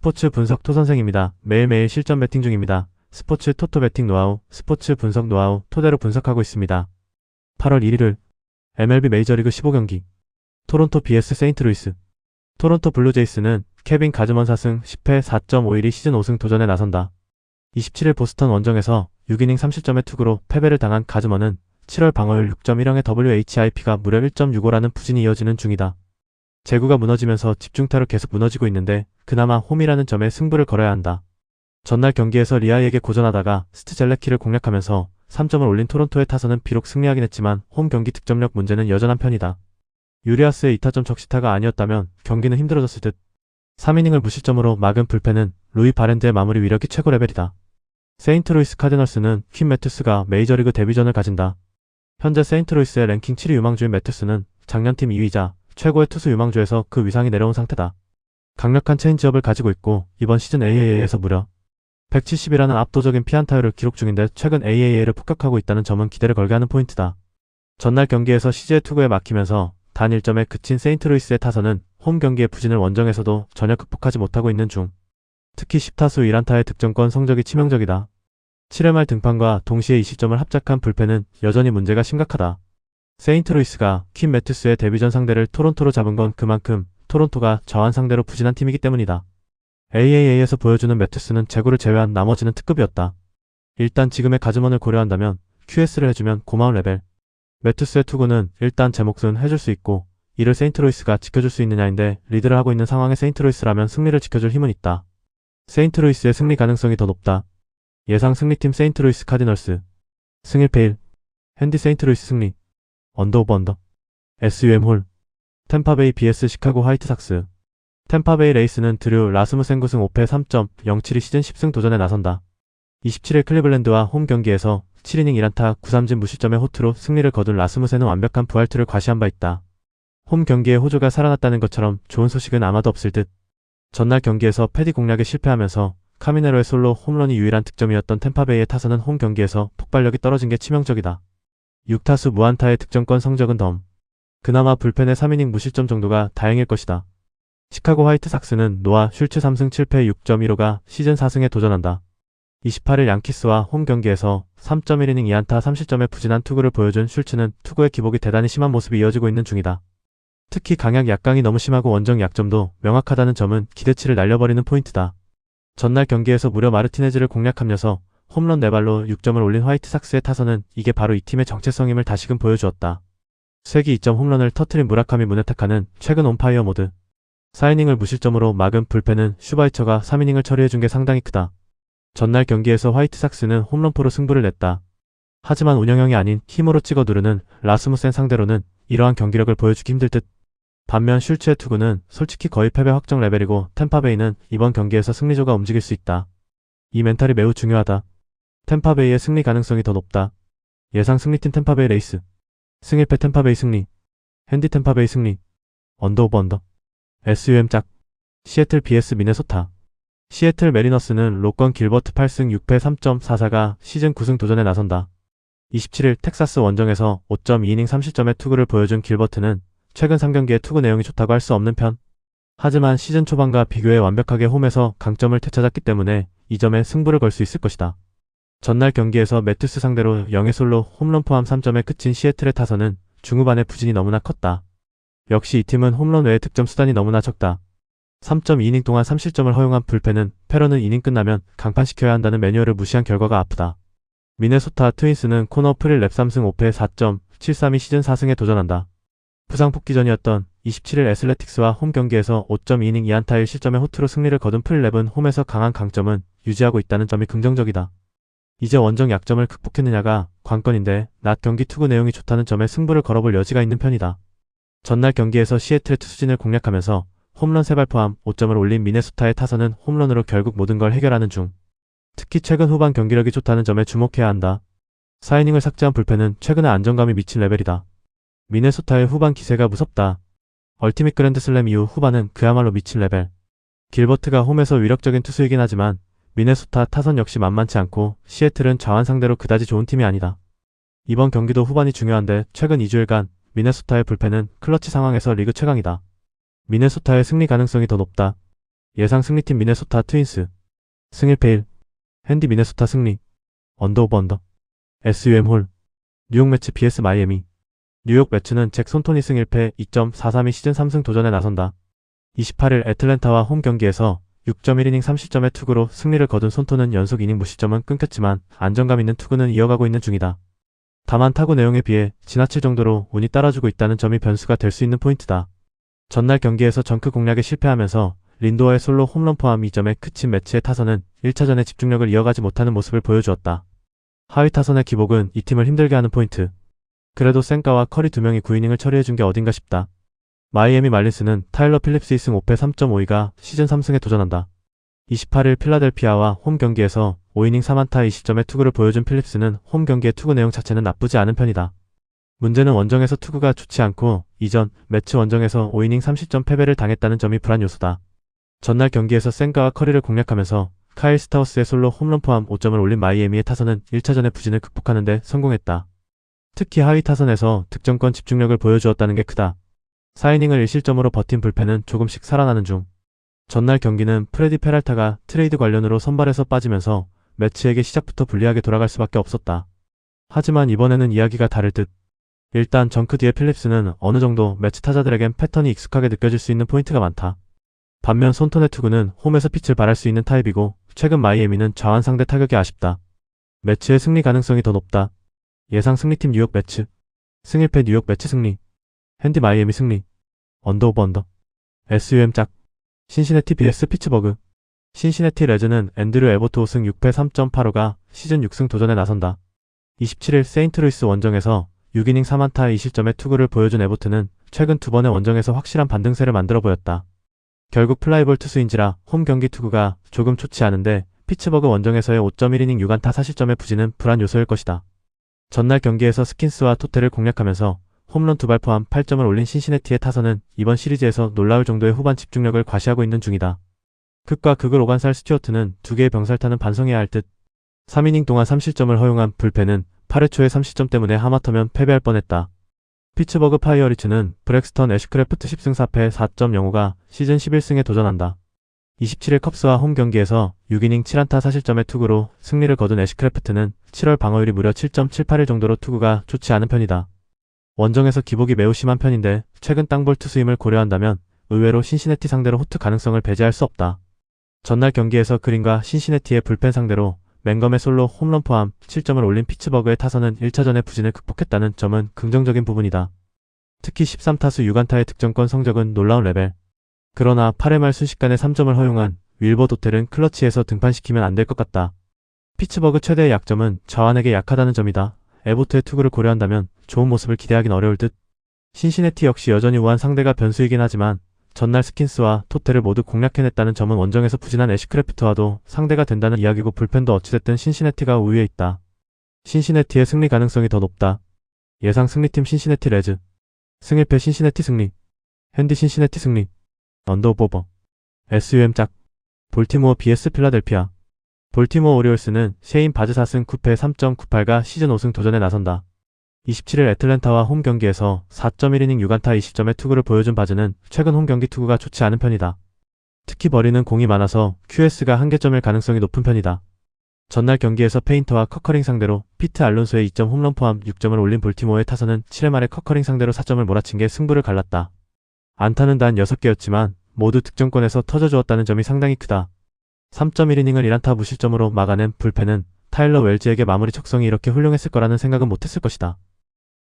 스포츠 분석 토선생입니다. 매일매일 실전 배팅 중입니다. 스포츠 토토 배팅 노하우, 스포츠 분석 노하우 토대로 분석하고 있습니다. 8월 1일 MLB 메이저리그 15경기 토론토 vs 세인트루이스. 토론토 블루제이스는 케빈 가즈먼 4승 10패 4.51이 시즌 5승 도전에 나선다. 27일 보스턴 원정에서 6이닝 3실점의 투구로 패배를 당한 가즈먼은 7월 방어율 6.10의 WHIP가 무려 1.65라는 부진이 이어지는 중이다. 제구가 무너지면서 집중타로 계속 무너지고 있는데 그나마 홈이라는 점에 승부를 걸어야 한다. 전날 경기에서 리아이에게 고전하다가 스트젤레키를 공략하면서 3점을 올린 토론토의 타선은 비록 승리하긴 했지만 홈 경기 득점력 문제는 여전한 편이다. 유리아스의 2타점 적시타가 아니었다면 경기는 힘들어졌을 듯. 3이닝을 무실점으로 막은 불펜은 루이 바렌드의 마무리 위력이 최고 레벨이다. 세인트루이스 카디널스는 퀸 매튜스가 메이저리그 데뷔전을 가진다. 현재 세인트루이스의 랭킹 7위 유망주인 매튜스는 작년 팀 2위이자 최고의 투수 유망주에서 그 위상이 내려온 상태다. 강력한 체인지업을 가지고 있고 이번 시즌 AAA에서 무려 170이라는 압도적인 피안타율을 기록 중인데 최근 AAA를 폭격하고 있다는 점은 기대를 걸게 하는 포인트다. 전날 경기에서 CJ의 투구에 막히면서 단 1점에 그친 세인트루이스의 타선은 홈 경기의 부진을 원정에서도 전혀 극복하지 못하고 있는 중. 특히 10타수 1안타의 득점권 성적이 치명적이다. 7회 말 등판과 동시에 20점을 합작한 불펜은 여전히 문제가 심각하다. 세인트루이스가 퀸 매튜스의 데뷔전 상대를 토론토로 잡은 건 그만큼 토론토가 저한 상대로 부진한 팀이기 때문이다. AAA에서 보여주는 매튜스는 제구를 제외한 나머지는 특급이었다. 일단 지금의 가즈먼을 고려한다면 QS를 해주면 고마운 레벨. 매튜스의 투구는 일단 제 몫은 해줄 수 있고 이를 세인트루이스가 지켜줄 수 있느냐인데 리드를 하고 있는 상황의 세인트루이스라면 승리를 지켜줄 힘은 있다. 세인트루이스의 승리 가능성이 더 높다. 예상 승리팀 세인트루이스 카디널스 승 1패 1. 핸디 세인트루이스 승리 언더 오버 언더 SUM 홀 템파베이 vs 시카고 화이트삭스. 템파베이 레이스는 드류 라스무센 9승 5패 3.07이 시즌 10승 도전에 나선다. 27일 클리블랜드와 홈 경기에서 7이닝 1안타 9삼진 무실점의 호투로 승리를 거둔 라스무센은 완벽한 부활투를 과시한 바 있다. 홈 경기에 호주가 살아났다는 것처럼 좋은 소식은 아마도 없을 듯. 전날 경기에서 패디 공략에 실패하면서 카미네로의 솔로 홈런이 유일한 득점이었던 템파베이의 타선은 홈 경기에서 폭발력이 떨어진 게 치명적이다. 6타수 무안타의 득점권 성적은 덤. 그나마 불펜의 3이닝 무실점 정도가 다행일 것이다. 시카고 화이트삭스는 노아 슐츠 3승 7패 6.15가 시즌 4승에 도전한다. 28일 양키스와 홈 경기에서 3.1이닝 2안타 3실점의 부진한 투구를 보여준 슐츠는 투구의 기복이 대단히 심한 모습이 이어지고 있는 중이다. 특히 강약 약강이 너무 심하고 원정 약점도 명확하다는 점은 기대치를 날려버리는 포인트다. 전날 경기에서 무려 마르티네즈를 공략하면서 홈런 4발로 6점을 올린 화이트삭스의 타선은 이게 바로 이 팀의 정체성임을 다시금 보여주었다. 쇄기 2점 홈런을 터트린 무라카미 무네타카는 최근 온파이어 모드. 4이닝을 무실점으로 막은 불펜은 슈바이처가 3이닝을 처리해준 게 상당히 크다. 전날 경기에서 화이트삭스는 홈런포로 승부를 냈다. 하지만 운영형이 아닌 힘으로 찍어 누르는 라스무센 상대로는 이러한 경기력을 보여주기 힘들 듯. 반면 슐츠의 투구는 솔직히 거의 패배 확정 레벨이고 템파베이는 이번 경기에서 승리조가 움직일 수 있다. 이 멘탈이 매우 중요하다. 템파베이의 승리 가능성이 더 높다. 예상 승리팀 템파베이 레이스 승 1패 템파베이 승리 핸디 템파베이 승리 언더 오버 언더 SUM 짝 시애틀 vs 미네소타. 시애틀 메리너스는 로건 길버트 8승 6패 3.44가 시즌 9승 도전에 나선다. 27일 텍사스 원정에서 5.2이닝 3실점의 투구를 보여준 길버트는 최근 3경기의 투구 내용이 좋다고 할 수 없는 편. 하지만 시즌 초반과 비교해 완벽하게 홈에서 강점을 되찾았기 때문에 이 점에 승부를 걸 수 있을 것이다. 전날 경기에서 매튜스 상대로 0의 솔로 홈런 포함 3점에 그친 시애틀의 타선은 중후반의 부진이 너무나 컸다. 역시 이 팀은 홈런 외의 득점 수단이 너무나 적다. 3.2이닝 동안 3실점을 허용한 불펜은 패런은 이닝 끝나면 강판시켜야 한다는 매뉴얼을 무시한 결과가 아프다. 미네소타 트윈스는 코너 프릴 랩 3승 5패 4.73이 시즌 4승에 도전한다. 부상 복귀 전이었던 27일 애슬레틱스와 홈 경기에서 5.2이닝 2안타 1실점의 호투로 승리를 거둔 프릴랩은 홈에서 강한 강점은 유지하고 있다는 점이 긍정적이다. 이제 원정 약점을 극복했느냐가 관건인데 낮 경기 투구 내용이 좋다는 점에 승부를 걸어볼 여지가 있는 편이다. 전날 경기에서 시애틀의 투수진을 공략하면서 홈런 3발 포함 5점을 올린 미네소타의 타선은 홈런으로 결국 모든 걸 해결하는 중. 특히 최근 후반 경기력이 좋다는 점에 주목해야 한다. 4이닝을 삭제한 불펜은 최근에 안정감이 미친 레벨이다. 미네소타의 후반 기세가 무섭다. 얼티밋 그랜드슬램 이후 후반은 그야말로 미친 레벨. 길버트가 홈에서 위력적인 투수이긴 하지만 미네소타 타선 역시 만만치 않고 시애틀은 좌완 상대로 그다지 좋은 팀이 아니다. 이번 경기도 후반이 중요한데 최근 2주일간 미네소타의 불펜은 클러치 상황에서 리그 최강이다. 미네소타의 승리 가능성이 더 높다. 예상 승리팀 미네소타 트윈스. 승 1패 1. 핸디 미네소타 승리. 언더 오버 언더. SUM 홀. 뉴욕 매치 vs 마이애미. 뉴욕 매치는 잭 손토니 승 1패 2.432 시즌 3승 도전에 나선다. 28일 애틀랜타와 홈 경기에서 6.1이닝 3실점의 투구로 승리를 거둔 손토는 연속 이닝 무실점은 끊겼지만 안정감 있는 투구는 이어가고 있는 중이다. 다만 타구 내용에 비해 지나칠 정도로 운이 따라주고 있다는 점이 변수가 될 수 있는 포인트다. 전날 경기에서 정크 공략에 실패하면서 린도어의 솔로 홈런 포함 2점에 그친 매치의 타선은 1차전에 집중력을 이어가지 못하는 모습을 보여주었다. 하위 타선의 기복은 이 팀을 힘들게 하는 포인트. 그래도 센가와 커리 2명이 9이닝을 처리해준 게 어딘가 싶다. 마이애미 말린스는 타일러 필립스 2승 5패 3.52가 시즌 3승에 도전한다. 28일 필라델피아와 홈 경기에서 5이닝 3안타 2실점의 투구를 보여준 필립스는 홈 경기의 투구 내용 자체는 나쁘지 않은 편이다. 문제는 원정에서 투구가 좋지 않고 이전 매치 원정에서 5이닝 3실점 패배를 당했다는 점이 불안 요소다. 전날 경기에서 센가와 커리를 공략하면서 카일 스타우스의 솔로 홈런 포함 5점을 올린 마이애미의 타선은 1차전의 부진을 극복하는 데 성공했다. 특히 하위 타선에서 득점권 집중력을 보여주었다는 게 크다. 4이닝을 1실점으로 버틴 불펜은 조금씩 살아나는 중. 전날 경기는 프레디 페랄타가 트레이드 관련으로 선발에서 빠지면서 매치에게 시작부터 불리하게 돌아갈 수밖에 없었다. 하지만 이번에는 이야기가 다를 듯. 일단 정크 뒤의 필립스는 어느 정도 매치 타자들에겐 패턴이 익숙하게 느껴질 수 있는 포인트가 많다. 반면 손토네 투구는 홈에서 pit을 발할 수 있는 타입이고 최근 마이애미는 좌완 상대 타격이 아쉽다. 매치의 승리 가능성이 더 높다. 예상 승리팀 뉴욕 매치. 승 1패 뉴욕 매치 승리. 핸디 마이애미 승리. 언더 오버 언더. SUM 짝. 신시내티 vs 피츠버그. 신시내티 레즈는 앤드류 에버트 5승 6패 3.85가 시즌 6승 도전에 나선다. 27일 세인트루이스 원정에서 6이닝 3안타 2실점의 투구를 보여준 에버트는 최근 2번의 원정에서 확실한 반등세를 만들어 보였다. 결국 플라이볼 투수인지라 홈 경기 투구가 조금 좋지 않은데 피츠버그 원정에서의 5.1이닝 6안타 4실점의 부진은 불안 요소일 것이다. 전날 경기에서 스킨스와 토테를 공략하면서 홈런 2발 포함 8점을 올린 신시내티의 타선은 이번 시리즈에서 놀라울 정도의 후반 집중력을 과시하고 있는 중이다. 극과 극을 오간살 스튜어트는 2개의 병살타는 반성해야 할 듯. 3이닝 동안 3실점을 허용한 불펜은 8회 초에 3실점 때문에 하마터면 패배할 뻔했다. 피츠버그 파이어리츠는 브렉스턴 애쉬크래프트 10승 4패 4.05가 시즌 11승에 도전한다. 27일 컵스와 홈 경기에서 6이닝 7안타 4실점의 투구로 승리를 거둔 애쉬크래프트는 7월 방어율이 무려 7.78일 정도로 투구가 좋지 않은 편이다. 원정에서 기복이 매우 심한 편인데 최근 땅볼 투수임을 고려한다면 의외로 신시내티 상대로 호투 가능성을 배제할 수 없다. 전날 경기에서 그린과 신시내티의 불펜 상대로 맹검의 솔로 홈런 포함 7점을 올린 피츠버그의 타선은 1차전의 부진을 극복했다는 점은 긍정적인 부분이다. 특히 13타수 6안타의 득점권 성적은 놀라운 레벨. 그러나 8회 말 순식간에 3점을 허용한 윌버 도텔은 클러치에서 등판시키면 안 될 것 같다. 피츠버그 최대의 약점은 좌완에게 약하다는 점이다. 에보트의 투구를 고려한다면 좋은 모습을 기대하긴 어려울 듯. 신시내티 역시 여전히 우한 상대가 변수이긴 하지만 전날 스킨스와 토테를 모두 공략해냈다는 점은 원정에서 부진한 애쉬크래프트와도 상대가 된다는 이야기고 불펜도 어찌됐든 신시내티가 우위에 있다. 신시내티의 승리 가능성이 더 높다. 예상 승리팀 신시내티 레즈. 승 1패 신시내티 승리. 핸디 신시내티 승리. 언더 오버. SUM 짝. 볼티모어 vs 필라델피아. 볼티모어 오리올스는 셰인 바즈 4승 9패 3.98가 시즌 5승 도전에 나선다. 27일 애틀랜타와 홈 경기에서 4.1이닝 6안타 20점의 투구를 보여준 바즈는 최근 홈 경기 투구가 좋지 않은 편이다. 특히 버리는 공이 많아서 QS가 한계점일 가능성이 높은 편이다. 전날 경기에서 페인터와 커커링 상대로 피트 알론소의 2점 홈런 포함 6점을 올린 볼티모어의 타선은 7회 말에 커커링 상대로 4점을 몰아친 게 승부를 갈랐다. 안타는 단 6개였지만 모두 득점권에서 터져주었다는 점이 상당히 크다. 3.1이닝을 1안타 무실점으로 막아낸 불펜은 타일러 웰즈에게 마무리 척성이 이렇게 훌륭했을 거라는 생각은 못했을 것이다.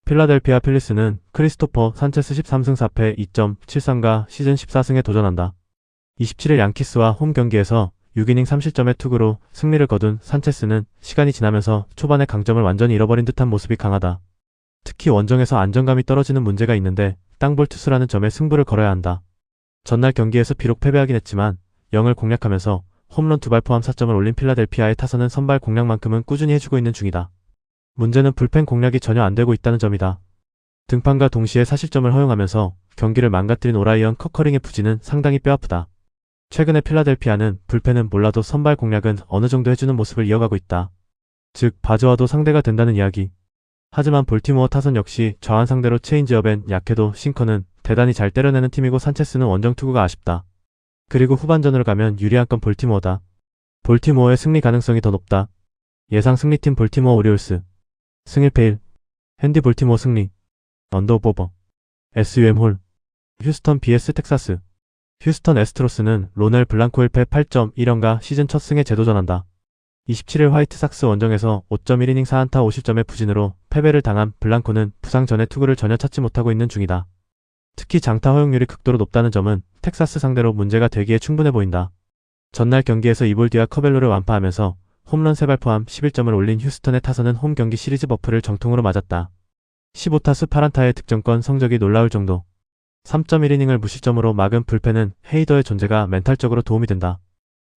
필라델피아 필리스는 크리스토퍼 산체스 13승 4패 2.73가 시즌 14승에 도전한다. 27일 양키스와 홈 경기에서 6이닝 3실점의 투구로 승리를 거둔 산체스는 시간이 지나면서 초반의 강점을 완전히 잃어버린 듯한 모습이 강하다. 특히 원정에서 안정감이 떨어지는 문제가 있는데 땅볼 투수라는 점에 승부를 걸어야 한다. 전날 경기에서 비록 패배하긴 했지만 0을 공략하면서 홈런 2발 포함 4점을 올린 필라델피아의 타선은 선발 공략만큼은 꾸준히 해주고 있는 중이다. 문제는 불펜 공략이 전혀 안되고 있다는 점이다. 등판과 동시에 4실점을 허용하면서 경기를 망가뜨린 오라이언 커커링의 부진은 상당히 뼈아프다. 최근에 필라델피아는 불펜은 몰라도 선발 공략은 어느 정도 해주는 모습을 이어가고 있다. 즉 바즈와도 상대가 된다는 이야기. 하지만 볼티모어 타선 역시 좌완 상대로 체인지업엔 약해도 싱커는 대단히 잘 때려내는 팀이고 산체스는 원정 투구가 아쉽다. 그리고 후반전으로 가면 유리한 건 볼티모어다. 볼티모어의 승리 가능성이 더 높다. 예상 승리팀 볼티모어 오리올스. 승일패 1. 핸디 볼티모어 승리. 언더오버. SUM 홀. 휴스턴 vs 텍사스. 휴스턴 애스트로스는 로넬 블랑코 1패 8.1연가 시즌 첫 승에 재도전한다. 27일 화이트삭스 원정에서 5.1이닝 4안타 50점의 부진으로 패배를 당한 블랑코는 부상 전에 투구를 전혀 찾지 못하고 있는 중이다. 특히 장타 허용률이 극도로 높다는 점은 텍사스 상대로 문제가 되기에 충분해 보인다. 전날 경기에서 이볼디와 커벨로를 완파하면서 홈런 3발 포함 11점을 올린 휴스턴의 타선은 홈 경기 시리즈 버프를 정통으로 맞았다. 15타수 8안타의 득점권 성적이 놀라울 정도. 3.1이닝을 무실점으로 막은 불펜은 헤이더의 존재가 멘탈적으로 도움이 된다.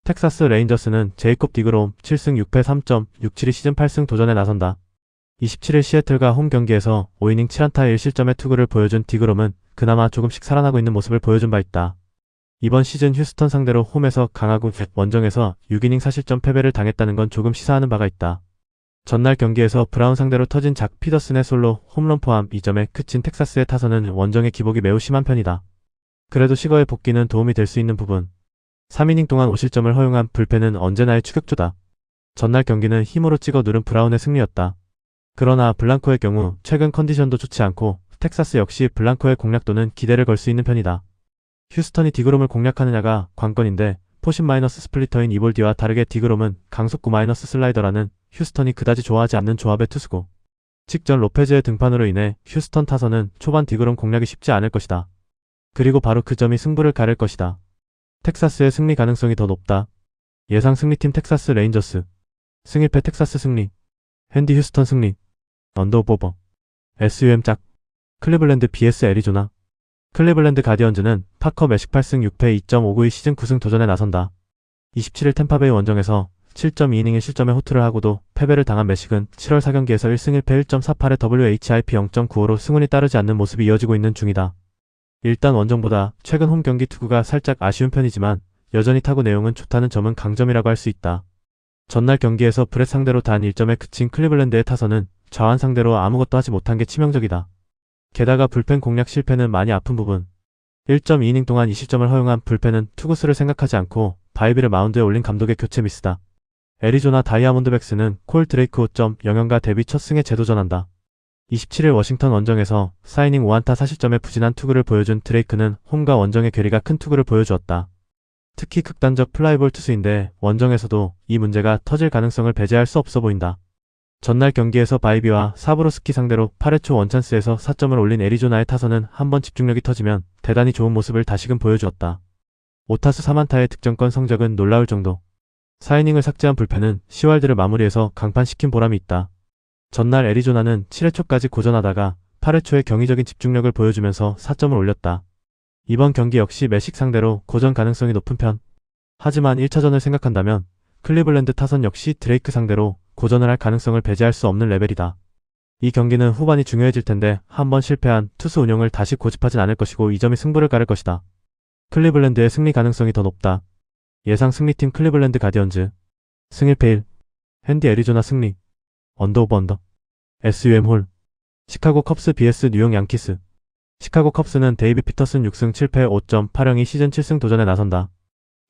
텍사스 레인저스는 제이콥 디그롬 7승 6패 3.67이 시즌 8승 도전에 나선다. 27일 시애틀과 홈 경기에서 5이닝 7안타 1실점의 투구를 보여준 디그롬은 그나마 조금씩 살아나고 있는 모습을 보여준 바 있다. 이번 시즌 휴스턴 상대로 홈에서 강하고 원정에서 6이닝 4실점 패배를 당했다는 건 조금 시사하는 바가 있다. 전날 경기에서 브라운 상대로 터진 작 피더슨의 솔로 홈런 포함 2점에 그친 텍사스의 타선은 원정의 기복이 매우 심한 편이다. 그래도 시거의 복귀는 도움이 될 수 있는 부분. 3이닝 동안 5실점을 허용한 불펜은 언제나의 추격조다. 전날 경기는 힘으로 찍어 누른 브라운의 승리였다. 그러나 블랑코의 경우 최근 컨디션도 좋지 않고 텍사스 역시 블랑코의 공략도는 기대를 걸 수 있는 편이다. 휴스턴이 디그롬을 공략하느냐가 관건인데 포신 마이너스 스플리터인 이볼디와 다르게 디그롬은 강속구 마이너스 슬라이더라는 휴스턴이 그다지 좋아하지 않는 조합의 투수고 직전 로페즈의 등판으로 인해 휴스턴 타선은 초반 디그롬 공략이 쉽지 않을 것이다. 그리고 바로 그 점이 승부를 가를 것이다. 텍사스의 승리 가능성이 더 높다. 예상 승리팀 텍사스 레인저스. 승일패 텍사스 승리. 핸디 휴스턴 승리. 언더오버. SUM 짝. 클리블랜드 vs 애리조나. 클리블랜드 가디언즈는 파커 매식 8승 6패 2.592 시즌 9승 도전에 나선다. 27일 템파베이 원정에서 7.2이닝의 실점에 호투를 하고도 패배를 당한 매식은 7월 4경기에서 1승 1패 1.48의 WHIP 0.95로 승운이 따르지 않는 모습이 이어지고 있는 중이다. 일단 원정보다 최근 홈 경기 투구가 살짝 아쉬운 편이지만 여전히 타구 내용은 좋다는 점은 강점이라고 할 수 있다. 전날 경기에서 브렛 상대로 단 1점에 그친 클리블랜드의 타선은 좌완 상대로 아무것도 하지 못한 게 치명적이다. 게다가 불펜 공략 실패는 많이 아픈 부분. 1.2이닝 동안 2실점을 허용한 불펜은 투구수를 생각하지 않고 바이비를 마운드에 올린 감독의 교체 미스다. 애리조나 다이아몬드백스는 콜 드레이크 5.0연가 데뷔 첫 승에 재도전한다. 27일 워싱턴 원정에서 4이닝 5안타 4실점의 부진한 투구를 보여준 드레이크는 홈과 원정의 괴리가 큰 투구를 보여주었다. 특히 극단적 플라이볼 투수인데 원정에서도 이 문제가 터질 가능성을 배제할 수 없어 보인다. 전날 경기에서 바이비와 사브로스키 상대로 8회 초 원찬스에서 4점을 올린 애리조나의 타선은 한번 집중력이 터지면 대단히 좋은 모습을 다시금 보여주었다. 5타수 3안타의 득점권 성적은 놀라울 정도. 4이닝을 삭제한 불펜은 시왈드를 마무리해서 강판시킨 보람이 있다. 전날 애리조나는 7회 초까지 고전하다가 8회 초에 경이적인 집중력을 보여주면서 4점을 올렸다. 이번 경기 역시 매식 상대로 고전 가능성이 높은 편. 하지만 1차전을 생각한다면 클리블랜드 타선 역시 드레이크 상대로 고전을 할 가능성을 배제할 수 없는 레벨이다. 이 경기는 후반이 중요해질 텐데 한번 실패한 투수 운용을 다시 고집하진 않을 것이고 이 점이 승부를 가를 것이다. 클리블랜드의 승리 가능성이 더 높다. 예상 승리팀 클리블랜드 가디언즈. 승일패 1. 핸디 애리조나 승리. 언더오버 언더. SUM 홀. 시카고 컵스 vs 뉴욕 양키스. 시카고 컵스는 데이비 피터슨 6승 7패 5.82 시즌 7승 도전에 나선다.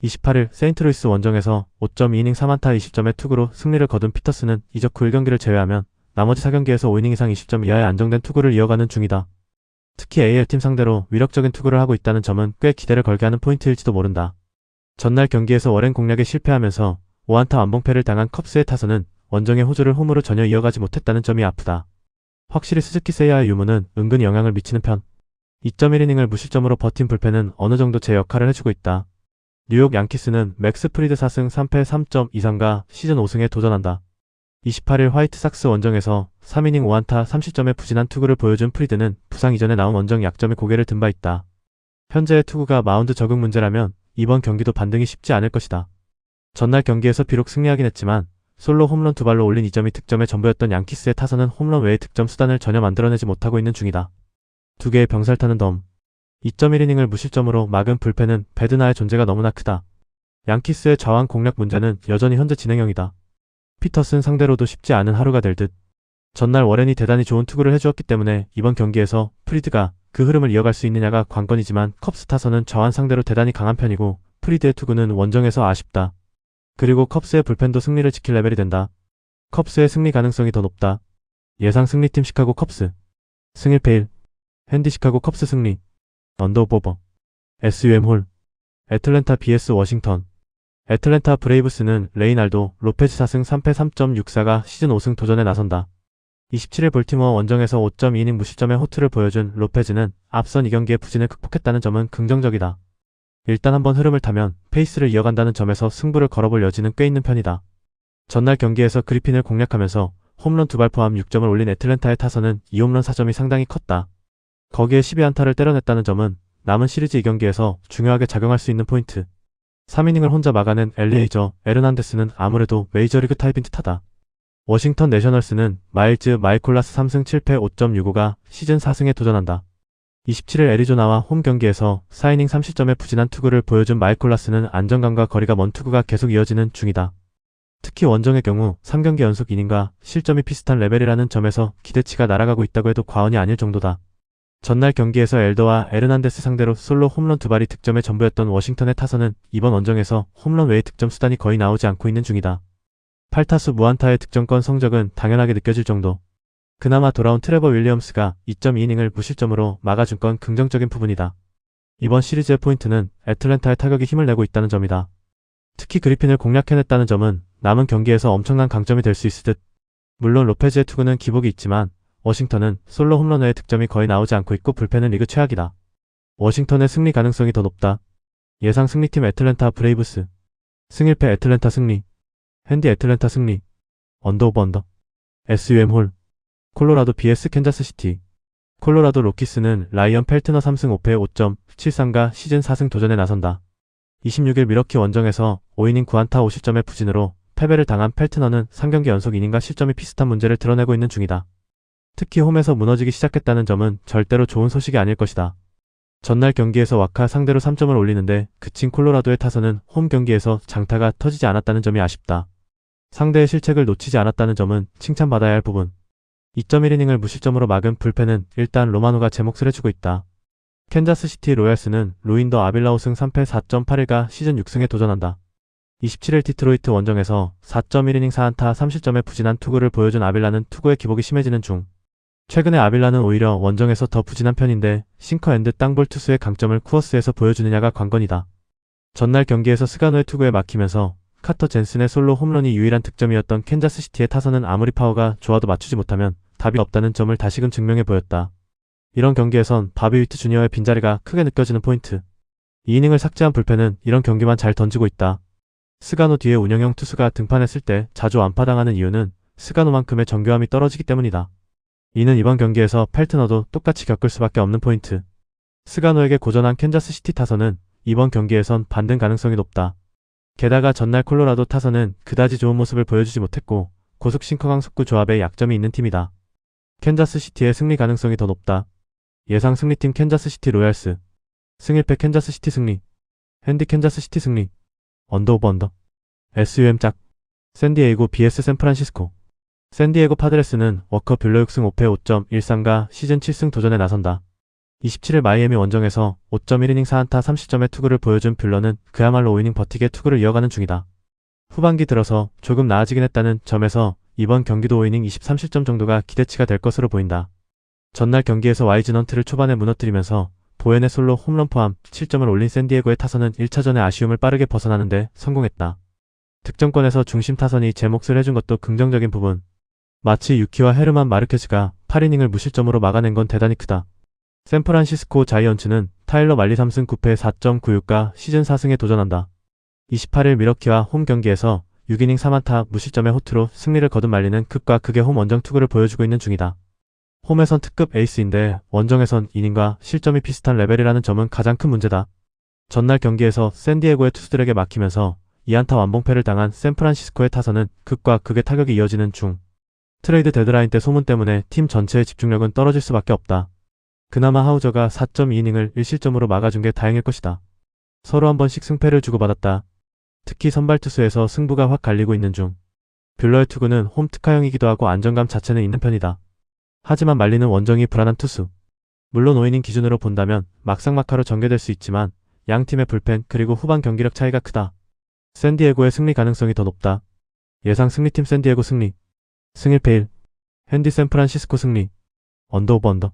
28일 세인트루이스 원정에서 5.2이닝 3안타 20점의 투구로 승리를 거둔 피터슨은 이적 후 1경기를 제외하면 나머지 4경기에서 5이닝 이상 20점 이하의 안정된 투구를 이어가는 중이다. 특히 AL팀 상대로 위력적인 투구를 하고 있다는 점은 꽤 기대를 걸게 하는 포인트일지도 모른다. 전날 경기에서 워렌 공략에 실패하면서 5안타 완봉패를 당한 컵스의 타선은 원정의 호주를 홈으로 전혀 이어가지 못했다는 점이 아프다. 확실히 스즈키 세이아의 유무는 은근히 영향을 미치는 편. 2.1이닝을 무실점으로 버틴 불펜은 어느 정도 제 역할을 해주고 있다. 뉴욕 양키스는 맥스 프리드 4승 3패 3.23가 시즌 5승에 도전한다. 28일 화이트삭스 원정에서 3이닝 5안타 30점의 부진한 투구를 보여준 프리드는 부상 이전에 나온 원정 약점에 고개를 든 바 있다. 현재의 투구가 마운드 적응 문제라면 이번 경기도 반등이 쉽지 않을 것이다. 전날 경기에서 비록 승리하긴 했지만 솔로 홈런 2발로 올린 2점이 득점의 전부였던 양키스의 타선은 홈런 외의 득점 수단을 전혀 만들어내지 못하고 있는 중이다. 2개의 병살타는 덤. 2.1이닝을 무실점으로 막은 불펜은 베드나의 존재가 너무나 크다. 양키스의 좌완 공략 문제는 여전히 현재 진행형이다. 피터슨 상대로도 쉽지 않은 하루가 될 듯. 전날 워렌이 대단히 좋은 투구를 해주었기 때문에 이번 경기에서 프리드가 그 흐름을 이어갈 수 있느냐가 관건이지만 컵스 타선은 좌완 상대로 대단히 강한 편이고 프리드의 투구는 원정에서 아쉽다. 그리고 컵스의 불펜도 승리를 지킬 레벨이 된다. 컵스의 승리 가능성이 더 높다. 예상 승리팀 시카고 컵스. 승 1패 1. 핸디 시카고 컵스 승리. 언더오버. SUM 홀. 애틀랜타 vs 워싱턴. 애틀랜타 브레이브스는 레이날도, 로페즈 4승 3패 3.64가 시즌 5승 도전에 나선다. 27일 볼티모어 원정에서 5.2이닝 무실점의 호투를 보여준 로페즈는 앞선 2경기의 부진을 극복했다는 점은 긍정적이다. 일단 한번 흐름을 타면 페이스를 이어간다는 점에서 승부를 걸어볼 여지는 꽤 있는 편이다. 전날 경기에서 그리핀을 공략하면서 홈런 2발 포함 6점을 올린 애틀랜타의 타선은 2홈런 4점이 상당히 컸다. 거기에 12안타를 때려냈다는 점은 남은 시리즈 2경기에서 중요하게 작용할 수 있는 포인트. 3이닝을 혼자 막아낸 엘리에이저, 에르난데스는 아무래도 메이저리그 타입인 듯하다. 워싱턴 내셔널스는 마일즈 마이콜라스 3승 7패 5.65가 시즌 4승에 도전한다. 27일 애리조나와 홈 경기에서 4이닝 3실점의 부진한 투구를 보여준 마이콜라스는 안정감과 거리가 먼 투구가 계속 이어지는 중이다. 특히 원정의 경우 3경기 연속 이닝과 실점이 비슷한 레벨이라는 점에서 기대치가 날아가고 있다고 해도 과언이 아닐 정도다. 전날 경기에서 엘더와 에르난데스 상대로 솔로 홈런 2발이 득점의 전부였던 워싱턴의 타선은 이번 원정에서 홈런 외의 득점 수단이 거의 나오지 않고 있는 중이다. 8타수 무안타의 득점권 성적은 당연하게 느껴질 정도. 그나마 돌아온 트레버 윌리엄스가 2.2이닝을 무실점으로 막아준 건 긍정적인 부분이다. 이번 시리즈의 포인트는 애틀랜타의 타격이 힘을 내고 있다는 점이다. 특히 그리핀을 공략해냈다는 점은 남은 경기에서 엄청난 강점이 될 수 있을 듯. 물론 로페즈의 투구는 기복이 있지만 워싱턴은 솔로 홈런 외의 득점이 거의 나오지 않고 있고 불펜은 리그 최악이다. 워싱턴의 승리 가능성이 더 높다. 예상 승리팀 애틀랜타 브레이브스. 승 1패 애틀랜타 승리. 핸디 애틀랜타 승리. 언더오버 언더. SUM 홀. 콜로라도 vs 캔자스시티. 콜로라도 로키스는 라이언 펠트너 3승 5패 5.73가 시즌 4승 도전에 나선다. 26일 미러키 원정에서 5이닝 9안타 5실점의 부진으로 패배를 당한 펠트너는 3경기 연속 이닝과 실점이 비슷한 문제를 드러내고 있는 중이다. 특히 홈에서 무너지기 시작했다는 점은 절대로 좋은 소식이 아닐 것이다. 전날 경기에서 와카 상대로 3점을 올리는데 그친 콜로라도의 타선은 홈 경기에서 장타가 터지지 않았다는 점이 아쉽다. 상대의 실책을 놓치지 않았다는 점은 칭찬받아야 할 부분. 2.1이닝을 무실점으로 막은 불펜은 일단 로마노가 제 몫을 해주고 있다. 캔자스시티 로얄스는 루인더 아빌라 5승 3패 4.81가 시즌 6승에 도전한다. 27일 디트로이트 원정에서 4.1이닝 4안타 3실점의 부진한 투구를 보여준 아빌라는 투구의 기복이 심해지는 중. 최근에 아빌라는 오히려 원정에서 더 부진한 편인데 싱커 앤드 땅볼 투수의 강점을 쿠어스에서 보여주느냐가 관건이다. 전날 경기에서 스가노의 투구에 막히면서 카터 젠슨의 솔로 홈런이 유일한 득점이었던 캔자스시티의 타선은 아무리 파워가 좋아도 맞추지 못하면 답이 없다는 점을 다시금 증명해 보였다. 이런 경기에선 바비 위트 주니어의 빈자리가 크게 느껴지는 포인트. 2이닝을 삭제한 불펜은 이런 경기만 잘 던지고 있다. 스가노 뒤에 운영형 투수가 등판했을 때 자주 완파당하는 이유는 스가노만큼의 정교함이 떨어지기 때문이다. 이는 이번 경기에서 펠트너도 똑같이 겪을 수밖에 없는 포인트. 스가노에게 고전한 캔자스시티 타선은 이번 경기에선 반등 가능성이 높다. 게다가 전날 콜로라도 타선은 그다지 좋은 모습을 보여주지 못했고 고속 싱커강 속구 조합에 약점이 있는 팀이다. 캔자스시티의 승리 가능성이 더 높다. 예상 승리팀 캔자스시티 로얄스. 승 1패 캔자스시티 승리. 핸디 캔자스시티 승리. 언더오버 언더. SUM 짝. 샌디에이고 vs 샌프란시스코. 샌디에고 파드레스는 워커 뷰러 6승 5패 5.13가 시즌 7승 도전에 나선다. 27일 마이애미 원정에서 5.1이닝 4안타 30점의 투구를 보여준 뷰러는 그야말로 5이닝 버티게 투구를 이어가는 중이다. 후반기 들어서 조금 나아지긴 했다는 점에서 이번 경기도 5이닝 23실점 정도가 기대치가 될 것으로 보인다. 전날 경기에서 와이즈넌트를 초반에 무너뜨리면서 보엔의 솔로 홈런 포함 7점을 올린 샌디에고의 타선은 1차전의 아쉬움을 빠르게 벗어나는데 성공했다. 득점권에서 중심 타선이 제 몫을 해준 것도 긍정적인 부분. 마치 유키와 헤르만 마르케즈가 8이닝을 무실점으로 막아낸 건 대단히 크다. 샌프란시스코 자이언츠는 타일러 말리 3승 9패 4.96가 시즌 4승에 도전한다. 28일 미러키와 홈 경기에서 6이닝 3안타 무실점의 호투로 승리를 거둔 말리는 극과 극의 홈 원정 투구를 보여주고 있는 중이다. 홈에선 특급 에이스인데 원정에선 이닝과 실점이 비슷한 레벨이라는 점은 가장 큰 문제다. 전날 경기에서 샌디에고의 투수들에게 막히면서 2안타 완봉패를 당한 샌프란시스코의 타선은 극과 극의 타격이 이어지는 중. 트레이드 데드라인 때 소문 때문에 팀 전체의 집중력은 떨어질 수밖에 없다. 그나마 하우저가 4.2이닝을 1실점으로 막아준 게 다행일 것이다. 서로 한 번씩 승패를 주고받았다. 특히 선발 투수에서 승부가 확 갈리고 있는 중. 뷰러의 투구는 홈 특화형이기도 하고 안정감 자체는 있는 편이다. 하지만 말리는 원정이 불안한 투수. 물론 5이닝 기준으로 본다면 막상막하로 전개될 수 있지만 양 팀의 불펜 그리고 후반 경기력 차이가 크다. 샌디에고의 승리 가능성이 더 높다. 예상 승리팀 샌디에고 승리. 승 1패 1. 핸디 샌프란시스코 승리. 언더 오버 언더.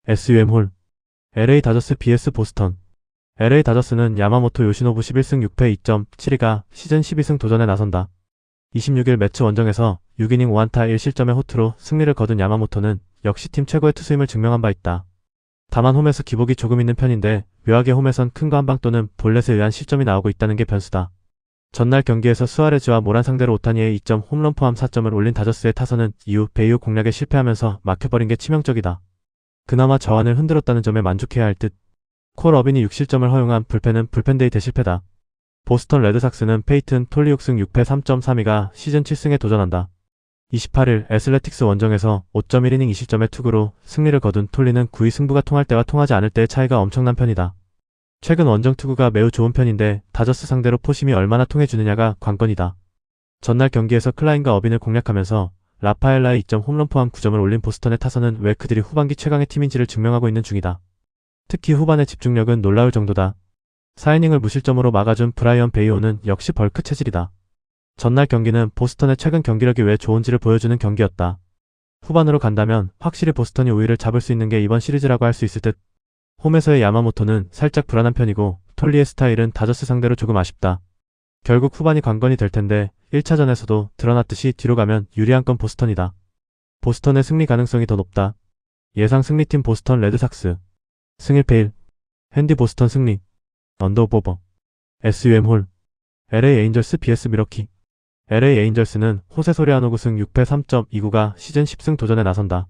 SUM 홀. LA 다저스 vs 보스턴. LA 다저스는 야마모토 요시노부 11승 6패 2.72가 시즌 12승 도전에 나선다. 26일 매치 원정에서 6이닝 5안타 1실점의 호투로 승리를 거둔 야마모토는 역시 팀 최고의 투수임을 증명한 바 있다. 다만 홈에서 기복이 조금 있는 편인데 묘하게 홈에선 큰 거 한 방 또는 볼넷에 의한 실점이 나오고 있다는 게 변수다. 전날 경기에서 수아레즈와 모란 상대로 오타니의 2점 홈런 포함 4점을 올린 다저스의 타선은 이후 베이오 공략에 실패하면서 막혀버린 게 치명적이다. 그나마 저안을 흔들었다는 점에 만족해야 할 듯. 콜 어빈이 6실점을 허용한 불펜은 불펜데이 대실패다. 보스턴 레드삭스는 페이튼 톨리 6승 6패 3.32가 시즌 7승에 도전한다. 28일 애슬레틱스 원정에서 5.1이닝 2실점의 투구로 승리를 거둔 톨리는 9위 승부가 통할 때와 통하지 않을 때의 차이가 엄청난 편이다. 최근 원정 투구가 매우 좋은 편인데 다저스 상대로 포심이 얼마나 통해주느냐가 관건이다. 전날 경기에서 클라인과 어빈을 공략하면서 라파엘라의 2점 홈런 포함 9점을 올린 보스턴의 타선은 왜 그들이 후반기 최강의 팀인지를 증명하고 있는 중이다. 특히 후반의 집중력은 놀라울 정도다. 4이닝을 무실점으로 막아준 브라이언 베이오는 역시 벌크 체질이다. 전날 경기는 보스턴의 최근 경기력이 왜 좋은지를 보여주는 경기였다. 후반으로 간다면 확실히 보스턴이 우위를 잡을 수 있는 게 이번 시리즈라고 할 수 있을 듯. 홈에서의 야마모토는 살짝 불안한 편이고 톨리의 스타일은 다저스 상대로 조금 아쉽다. 결국 후반이 관건이 될 텐데 1차전에서도 드러났듯이 뒤로 가면 유리한 건 보스턴이다. 보스턴의 승리 가능성이 더 높다. 예상 승리팀 보스턴 레드삭스. 승 1패 1. 핸디 보스턴 승리. 언더 오버. SUM 홀. LA 에인절스 vs 미러키. LA 에인절스는 호세 소리아노 9승 6패 3.29가 시즌 10승 도전에 나선다.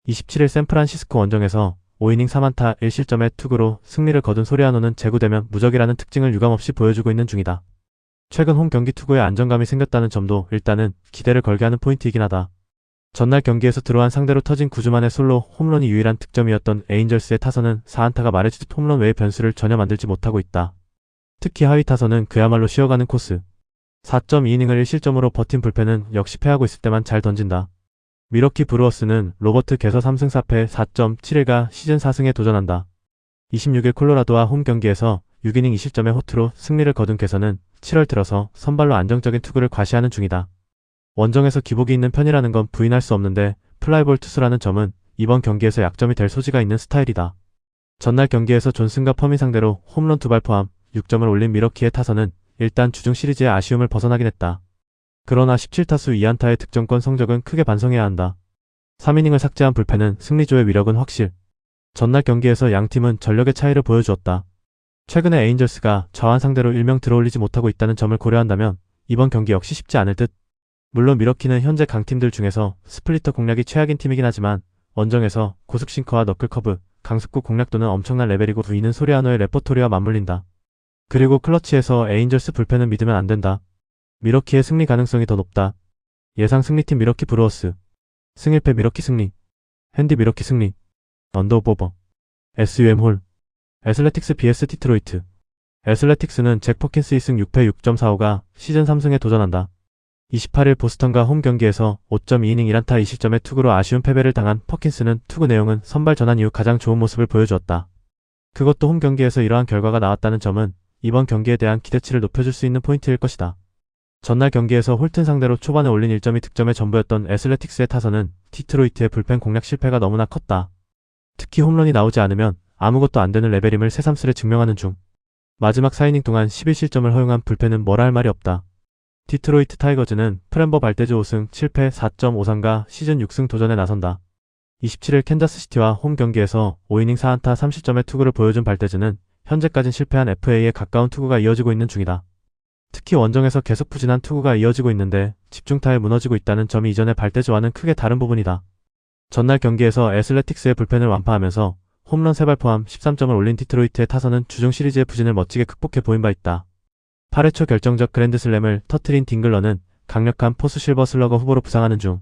27일 샌프란시스코 원정에서 5이닝 3안타 1실점의 투구로 승리를 거둔 소리아노는 제구되면 무적이라는 특징을 유감없이 보여주고 있는 중이다. 최근 홈 경기 투구에 안정감이 생겼다는 점도 일단은 기대를 걸게 하는 포인트이긴 하다. 전날 경기에서 들어간 상대로 터진 9주 만의 솔로 홈런이 유일한 득점이었던 에인절스의 타선은 4안타가 말해주듯 홈런 외의 변수를 전혀 만들지 못하고 있다. 특히 하위 타선은 그야말로 쉬어가는 코스. 4.2이닝을 1실점으로 버틴 불펜은 역시 패하고 있을 때만 잘 던진다. 미러키 브루어스는 로버트 개서 3승 4패 4.71가 시즌 4승에 도전한다. 26일 콜로라도와 홈 경기에서 6이닝 2실점의 호투로 승리를 거둔 개서는 7월 들어서 선발로 안정적인 투구를 과시하는 중이다. 원정에서 기복이 있는 편이라는 건 부인할 수 없는데 플라이볼 투수라는 점은 이번 경기에서 약점이 될 소지가 있는 스타일이다. 전날 경기에서 존슨과 퍼미 상대로 홈런 2발 포함 6점을 올린 미러키의 타선은 일단 주중 시리즈의 아쉬움을 벗어나긴 했다. 그러나 17타수 2안타의 득점권 성적은 크게 반성해야 한다. 3이닝을 삭제한 불펜은 승리조의 위력은 확실. 전날 경기에서 양팀은 전력의 차이를 보여주었다. 최근에 에인절스가 저한 상대로 일명 들어올리지 못하고 있다는 점을 고려한다면 이번 경기 역시 쉽지 않을 듯. 물론 미러키는 현재 강팀들 중에서 스플리터 공략이 최악인 팀이긴 하지만 원정에서 고속싱커와 너클커브, 강습구 공략도는 엄청난 레벨이고 이는 소리아노의 레퍼토리와 맞물린다. 그리고 클러치에서 에인절스 불펜은 믿으면 안 된다. 미러키의 승리 가능성이 더 높다. 예상 승리팀 미러키 브루어스. 승 1패 미러키 승리. 핸디 미러키 승리. 언더 오버. SUM 홀. 애슬레틱스 vs 디트로이트. 애슬레틱스는 잭 퍼킨스 2승 6패 6.45가 시즌 3승에 도전한다. 28일 보스턴과 홈 경기에서 5.2이닝 1안타 2실점의 투구로 아쉬운 패배를 당한 퍼킨스는 투구 내용은 선발 전환 이후 가장 좋은 모습을 보여주었다. 그것도 홈 경기에서 이러한 결과가 나왔다는 점은 이번 경기에 대한 기대치를 높여줄 수 있는 포인트일 것이다. 전날 경기에서 홀튼 상대로 초반에 올린 1점이 득점의 전부였던 애슬레틱스의 타선은 디트로이트의 불펜 공략 실패가 너무나 컸다. 특히 홈런이 나오지 않으면 아무것도 안 되는 레벨임을 새삼스레 증명하는 중. 마지막 4이닝 동안 11실점을 허용한 불펜은 뭐라 할 말이 없다. 디트로이트 타이거즈는 프렘버 발대즈 5승 7패 4.53가 시즌 6승 도전에 나선다. 27일 캔자스시티와 홈 경기에서 5이닝 4안타 3실점의 투구를 보여준 발대즈는 현재까진 실패한 FA에 가까운 투구가 이어지고 있는 중이다. 특히 원정에서 계속 부진한 투구가 이어지고 있는데 집중타에 무너지고 있다는 점이 이전의 발대즈와는 크게 다른 부분이다. 전날 경기에서 애슬레틱스의 불펜을 완파하면서 홈런 3발 포함 13점을 올린 디트로이트의 타선은 주중 시리즈의 부진을 멋지게 극복해 보인 바 있다. 8회 초 결정적 그랜드슬램을 터트린 딩글러는 강력한 포수 실버 슬러거 후보로 부상하는 중.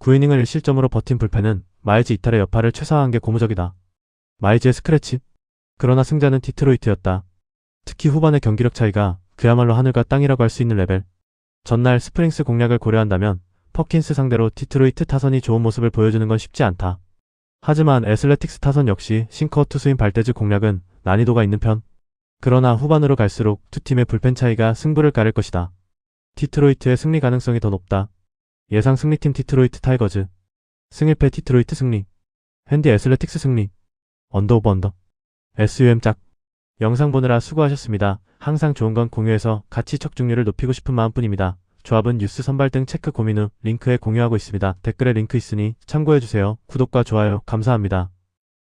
9이닝을 1실점으로 버틴 불펜은 마일즈 이탈의 여파를 최소화한 게 고무적이다. 마일즈의 스크래치? 그러나 승자는 디트로이트였다. 특히 후반의 경기력 차이가 그야말로 하늘과 땅이라고 할 수 있는 레벨. 전날 스프링스 공략을 고려한다면 퍼킨스 상대로 디트로이트 타선이 좋은 모습을 보여주는 건 쉽지 않다. 하지만 애슬레틱스 타선 역시 싱커 투수인 발대즈 공략은 난이도가 있는 편. 그러나 후반으로 갈수록 두 팀의 불펜 차이가 승부를 가릴 것이다. 디트로이트의 승리 가능성이 더 높다. 예상 승리팀 디트로이트 타이거즈. 승일패 디트로이트 승리. 핸디 애슬레틱스 승리. 언더 오버 언더. SUM 짝. 영상 보느라 수고하셨습니다. 항상 좋은 건 공유해서 같이 척중률을 높이고 싶은 마음뿐입니다. 조합은 뉴스 선발 등 체크 고민 후 링크에 공유하고 있습니다. 댓글에 링크 있으니 참고해주세요. 구독과 좋아요 감사합니다.